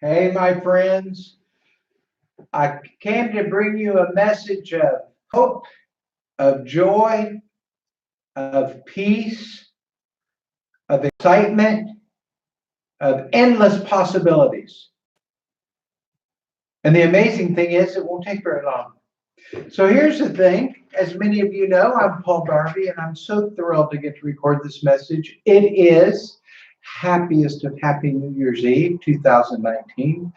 Hey, my friends, I came to bring you a message of hope, of joy, of peace, of excitement, of endless possibilities. And the amazing thing is, it won't take very long. So here's the thing. As many of you know, I'm Paul Darby, and I'm so thrilled to get to record this message. It is happiest of happy New Year's Eve 2019.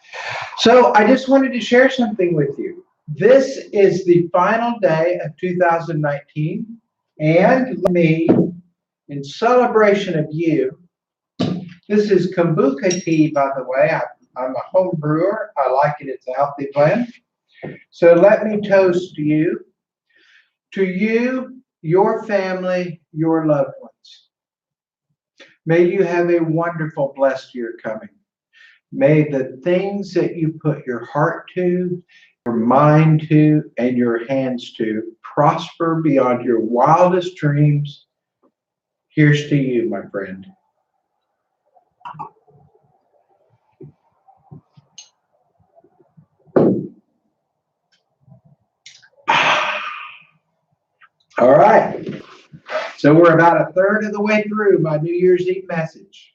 So I just wanted to share something with you. This is the final day of 2019, and let me, in celebration of you, this is kombucha tea, by the way. I'm a home brewer. I like it. It's a healthy blend. So let me toast to you, your family, your loved ones. May you have a wonderful, blessed year coming. May the things that you put your heart to, your mind to, and your hands to prosper beyond your wildest dreams. Here's to you, my friend. All right. So we're about a third of the way through my New Year's Eve message.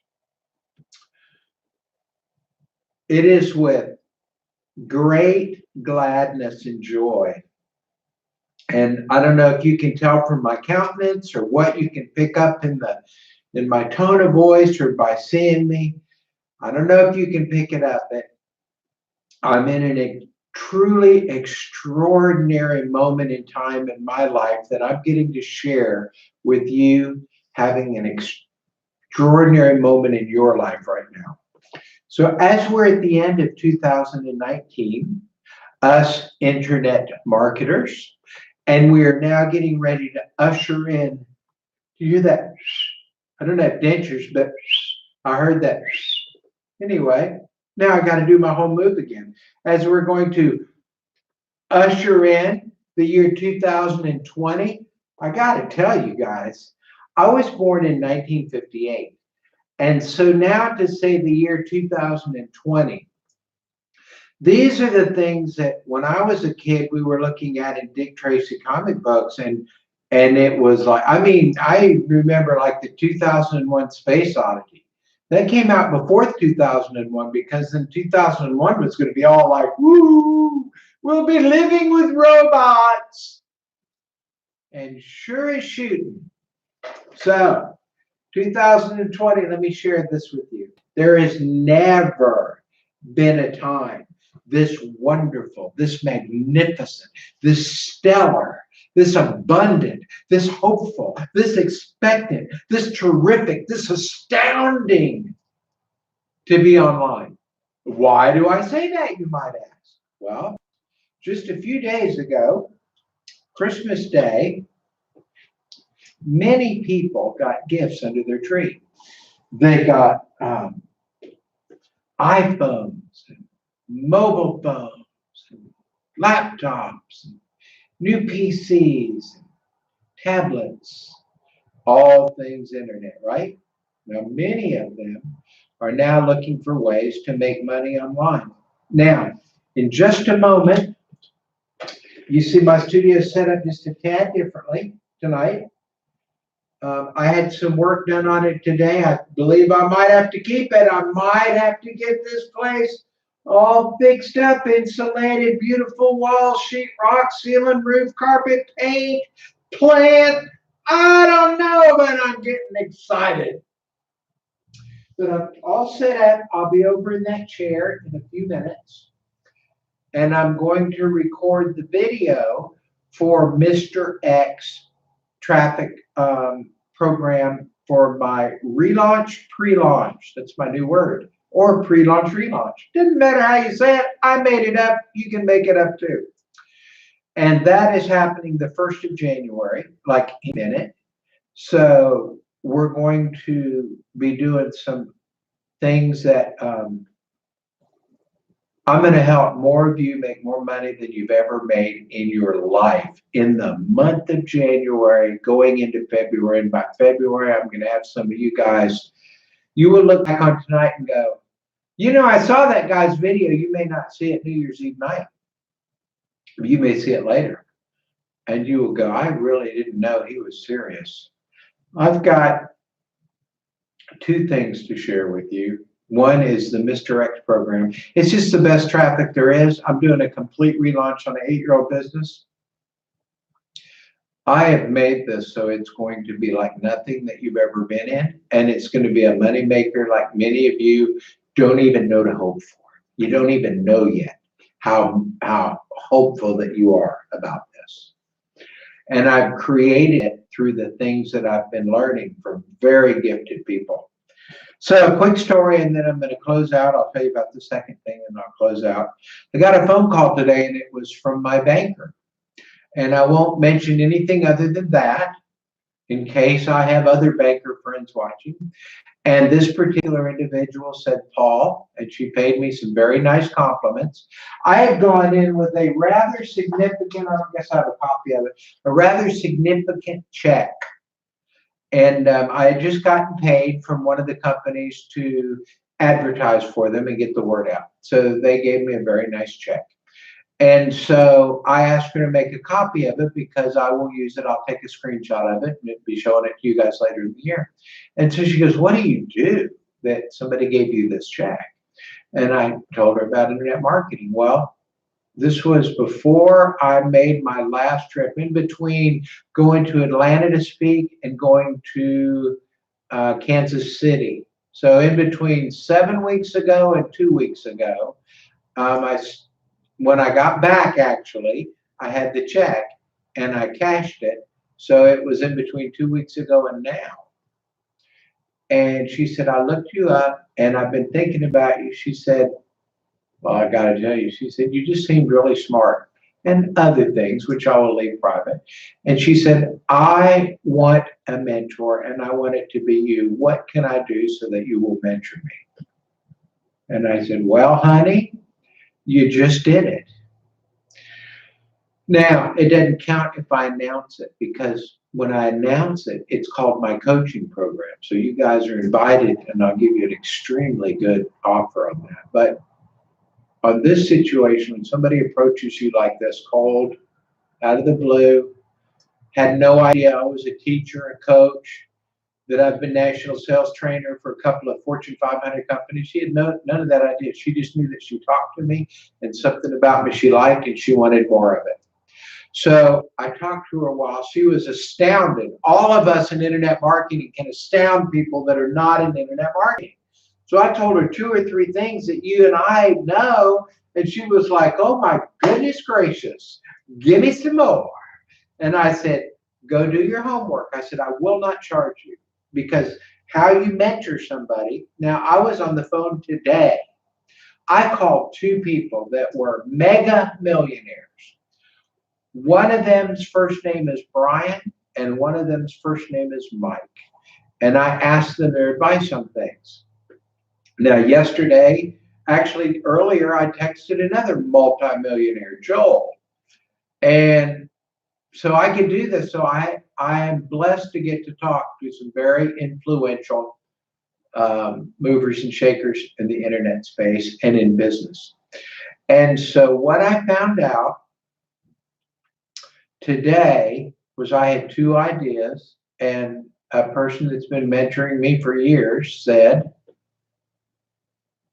It is with great gladness and joy. And I don't know if you can tell from my countenance or what you can pick up in my tone of voice or by seeing me. I don't know if you can pick it up, but I'm in a truly extraordinary moment in time in my life that I'm getting to share with you, having an extraordinary moment in your life right now. So as we're at the end of 2019, us internet marketers, and we are now getting ready to usher in. You hear that? I don't have dentures, but I heard that. Anyway, now I got to do my whole move again. As we're going to usher in the year 2020, I got to tell you guys, I was born in 1958. And so now to say the year 2020, these are the things that when I was a kid, we were looking at in Dick Tracy comic books. And it was like, I mean, I remember like the 2001 Space Oddity. That came out before 2001 because then 2001 was going to be all like, woo, we'll be living with robots. And sure as shooting. So 2020, let me share this with you. There has never been a time this wonderful, this magnificent, this stellar, this abundant, this hopeful, this expectant, this terrific, this astounding to be online. Why do I say that, you might ask? Well, just a few days ago, Christmas Day, many people got gifts under their tree. They got iPhones, and mobile phones, and laptops, and new PCs, and tablets, all things internet, right? Now, many of them are now looking for ways to make money online. Now, in just a moment, you see my studio set up just a tad differently tonight. I had some work done on it today. I believe I might have to keep it. I might have to get this place all fixed up, insulated, beautiful walls, sheetrock, ceiling, roof, carpet, paint, plant. I don't know, but I'm getting excited. But I'm all set up. I'll be over in that chair in a few minutes. And I'm going to record the video for Mr. X traffic program for my relaunch, pre-launch. That's my new word. Or pre-launch, relaunch. Doesn't matter how you say it. I made it up. You can make it up too. And that is happening the 1st of January, like a minute. So we're going to be doing some things that I'm going to help more of you make more money than you've ever made in your life in the month of January, going into February. And by February, I'm going to have some of you guys, you will look back on tonight and go, You know, I saw that guy's video. You may not see it New Year's Eve night. You may see it later. And you will go, I really didn't know he was serious. I've got two things to share with you. One is the Mr. X program. It's just the best traffic there is. I'm doing a complete relaunch on an 8-year-old business. I have made this so it's going to be like nothing that you've ever been in, and it's going to be a money maker like many of you don't even know to hope for. You don't even know yet how hopeful that you are about this. And I've created it through the things that I've been learning from very gifted people. So a quick story, and then I'm going to close out. I'll tell you about the second thing, and I'll close out. I got a phone call today, and it was from my banker. And I won't mention anything other than that in case I have other banker friends watching. And this particular individual said, Paul, and she paid me some very nice compliments. I have gone in with a rather significant, I guess I have a copy of it, a rather significant check. And I had just gotten paid from one of the companies to advertise for them and get the word out. So they gave me a very nice check. And so I asked her to make a copy of it because I will use it. I'll take a screenshot of it and it'll be showing it to you guys later in the year. And so she goes, what do you do that somebody gave you this check? And I told her about internet marketing. Well, this was before I made my last trip, in between going to Atlanta to speak and going to Kansas City. So in between 7 weeks ago and 2 weeks ago, when I got back, actually, I had the check and I cashed it. So it was in between 2 weeks ago and now. And she said, I looked you up and I've been thinking about you. She said, well, I got to tell you, she said, you just seemed really smart and other things, which I will leave private. And she said, I want a mentor and I want it to be you. What can I do so that you will mentor me? And I said, well, honey, you just did it. Now, it doesn't count if I announce it, because when I announce it, it's called my coaching program. So you guys are invited and I'll give you an extremely good offer on that. But on this situation, when somebody approaches you like this, cold, out of the blue, had no idea I was a teacher, a coach, that I've been national sales trainer for a couple of Fortune 500 companies. She had none of that idea. She just knew that she talked to me and something about me she liked and she wanted more of it. So I talked to her a while. She was astounded. All of us in internet marketing can astound people that are not in internet marketing. So I told her 2 or 3 things that you and I know, and she was like, oh my goodness gracious, give me some more. And I said, go do your homework. I said, I will not charge you, because how you mentor somebody. Now, I was on the phone today. I called 2 people that were mega millionaires. One of them's first name is Brian, and one of them's first name is Mike. And I asked them their advice on things. Now, yesterday, actually earlier, I texted another multimillionaire, Joel. And so I can do this. So I am blessed to get to talk to some very influential movers and shakers in the internet space and in business. And so what I found out today was I had 2 ideas, and a person that's been mentoring me for years said,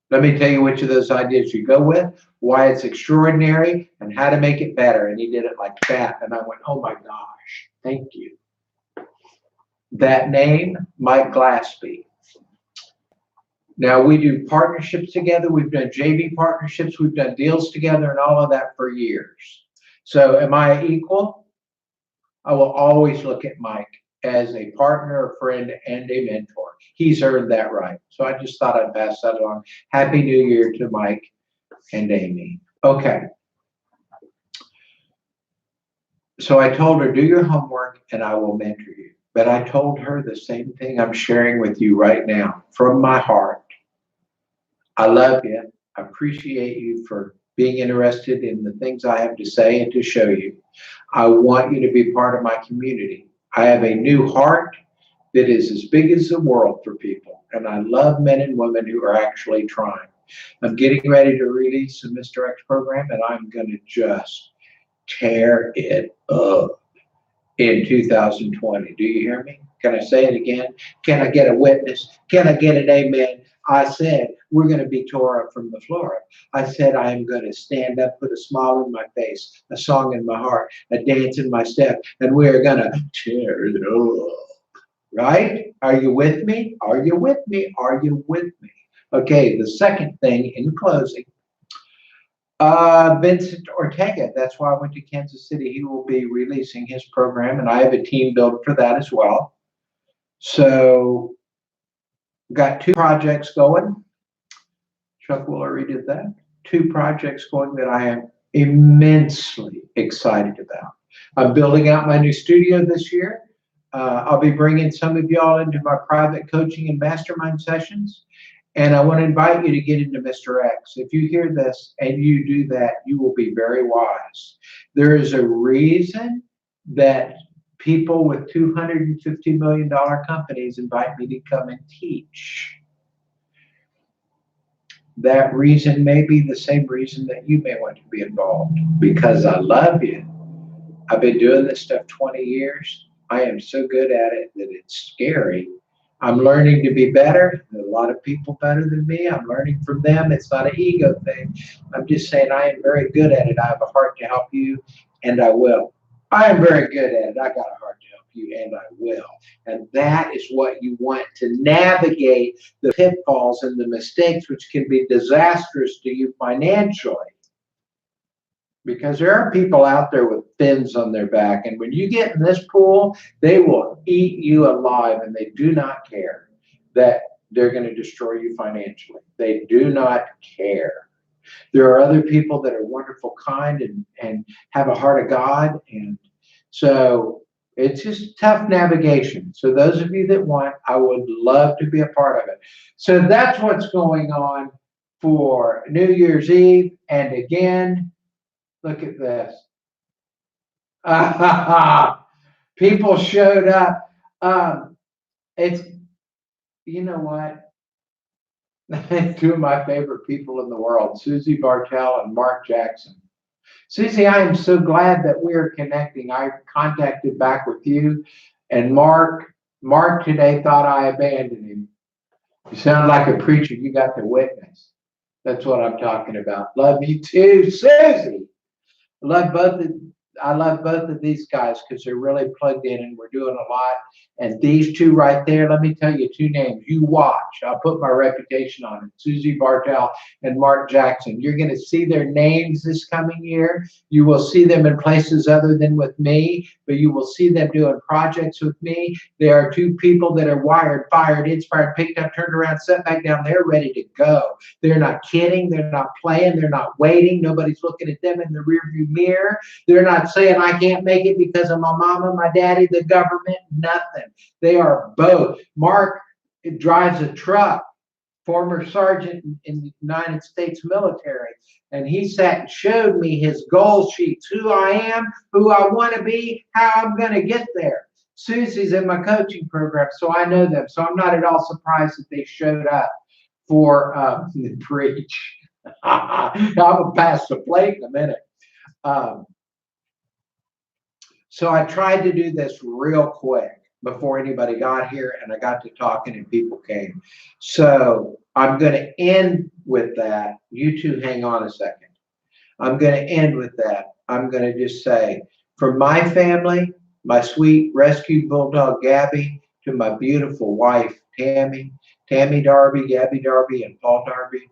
let me tell you which of those ideas you go with, why it's extraordinary, and how to make it better. And he did it like that. And I went, oh my gosh, thank you. That name, Mike Glaspie. Now, we do partnerships together. We've done JV partnerships. We've done deals together and all of that for years. So am I equal? I will always look at Mike as a partner, a friend, and a mentor. He's earned that right. So I just thought I'd pass that along. Happy New Year to Mike and Amy. Okay. So I told her, do your homework and I will mentor you. But I told her the same thing I'm sharing with you right now from my heart. I love you. I appreciate you for being interested in the things I have to say and to show you. I want you to be part of my community. I have a new heart that is as big as the world for people. And I love men and women who are actually trying. I'm getting ready to release the Mr. X program, and I'm going to just tear it up in 2020. Do you hear me? Can I say it again? Can I get a witness? Can I get an amen? I said, we're going to be tore up from the floor up. I said, I am going to stand up, put a smile on my face, a song in my heart, a dance in my step, and we are going to tear it up. Right? Are you with me? Are you with me? Are you with me? Okay, the second thing in closing, Vincent Ortega, that's why I went to Kansas City. He will be releasing his program, and I have a team built for that as well. So, got 2 projects going. Chuck Woolery did that. 2 projects going that I am immensely excited about. I'm building out my new studio this year. I'll be bringing some of y'all into my private coaching and mastermind sessions. And I want to invite you to get into Mr. X. If you hear this and you do that, you will be very wise. There is a reason that people with $250 million companies invite me to come and teach. That reason may be the same reason that you may want to be involved, because I love you. I've been doing this stuff 20 years. I am so good at it that it's scary. I'm learning to be better. There are a lot of people better than me. I'm learning from them. It's not an ego thing. I'm just saying I am very good at it. I have a heart to help you, and I will. I am very good at it. I got a heart to help you, and I will. And that is what you want to navigate the pitfalls and the mistakes, which can be disastrous to you financially. Because there are people out there with fins on their back, and when you get in this pool, they will eat you alive, and they do not care that they're going to destroy you financially. They do not care. There are other people that are wonderful, kind, and have a heart of God, and so it's just tough navigation. So those of you that want, I would love to be a part of it. So that's what's going on for New Year's Eve, and again, look at this. People showed up. It's, you know what? 2 of my favorite people in the world, Susie Bartell and Mark Jackson. Susie, I am so glad that we are connecting. I contacted back with you, and Mark today thought I abandoned him. You sound like a preacher. You got the witness. That's what I'm talking about. Love you too, Susie. I love both of these guys because they're really plugged in, and we're doing a lot. And these 2 right there, let me tell you 2 names. You watch. I'll put my reputation on it. Susie Bartell and Mark Jackson. You're going to see their names this coming year. You will see them in places other than with me, but you will see them doing projects with me. They are 2 people that are wired, fired, inspired, picked up, turned around, set back down. They're ready to go. They're not kidding. They're not playing. They're not waiting. Nobody's looking at them in the rearview mirror. They're not saying I can't make it because of my mama, my daddy, the government, nothing. They are both. Mark drives a truck, former sergeant in the United States military, and he sat and showed me his goal sheets, who I am, who I want to be, how I'm going to get there. Susie's in my coaching program, so I know them. So I'm not at all surprised that they showed up for the preach. I'm going to pass the plate in a minute. So I tried to do this real quick before anybody got here, and I got to talking and people came. So I'm going to end with that. You 2 hang on a second. I'm going to end with that. I'm going to just say, from my family, my sweet rescue bulldog Gabby, to my beautiful wife Tammy Darby, Gabby Darby, and Paul Darby,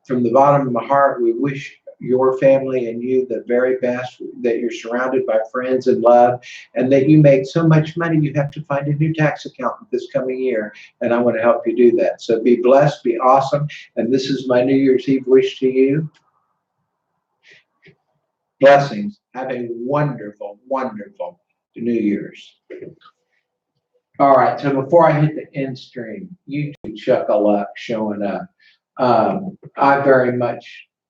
from the bottom of my heart, we wish your family and you the very best, that you're surrounded by friends and love, and that you make so much money you have to find a new tax accountant this coming year, and I want to help you do that. So be blessed, be awesome, and this is my New Year's Eve wish to you. Blessings. Have a wonderful, wonderful New Year's. All right, so before I hit the end stream, you 2 chuck-a-luck showing up.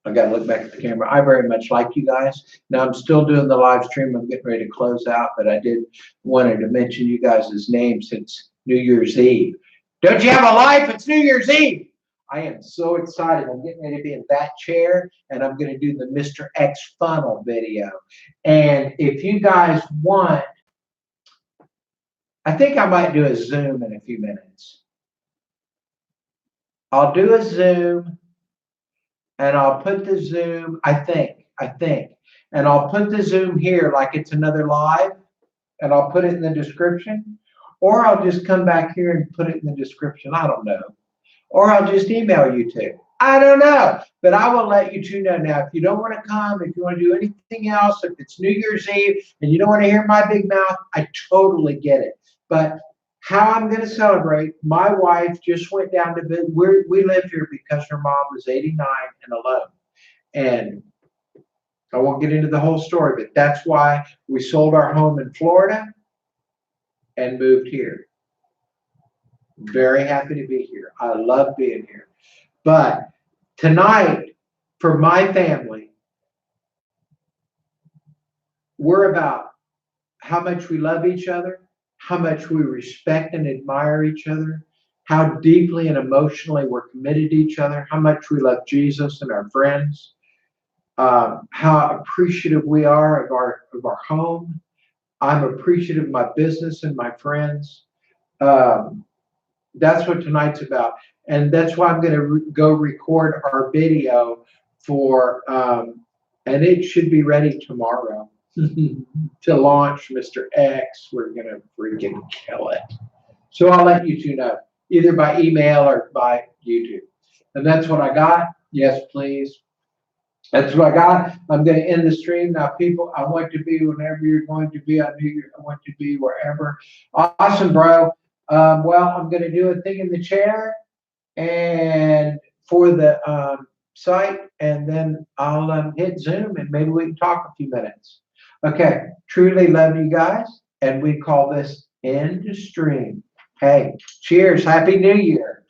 I got to look back at the camera. I very much like you guys. Now, I'm still doing the live stream. I'm getting ready to close out, but I did wanted to mention you guys' names since New Year's Eve. Don't you have a life? It's New Year's Eve. I am so excited. I'm getting ready to be in that chair, and I'm going to do the Mr. X funnel video. And if you guys want, I think I might do a Zoom in a few minutes. I'll do a Zoom, and I'll put the Zoom, I think, and I'll put the Zoom here like it's another live, and I'll put it in the description, or I'll just come back here and put it in the description. I don't know. Or I'll just email you two. I don't know, but I will let you two know now. If you don't want to come, if you want to do anything else, if it's New Year's Eve and you don't want to hear my big mouth, I totally get it. But how I'm going to celebrate, my wife just went down to bed. We live here because her mom was 89 and alone. And I won't get into the whole story, but that's why we sold our home in Florida and moved here. Very happy to be here. I love being here. But tonight, for my family, we're about how much we love each other, how much we respect and admire each other, how deeply and emotionally we're committed to each other, how much we love Jesus and our friends, how appreciative we are of our home. I'm appreciative of my business and my friends. That's what tonight's about. And that's why I'm going to go record our video for, and it should be ready tomorrow to launch Mr. X. We're going to freaking kill it. So I'll let you two know, either by email or by YouTube. And that's what I got. Yes, please. That's what I got. I'm going to end the stream. Now, people, I want to be whenever you're going to be. I want to be wherever. Awesome, bro. Well, I'm going to do a thing in the chair and for the site, and then I'll hit Zoom, and maybe we can talk a few minutes. Okay. Truly love you guys, and we call this end stream. Hey, cheers. Happy New Year.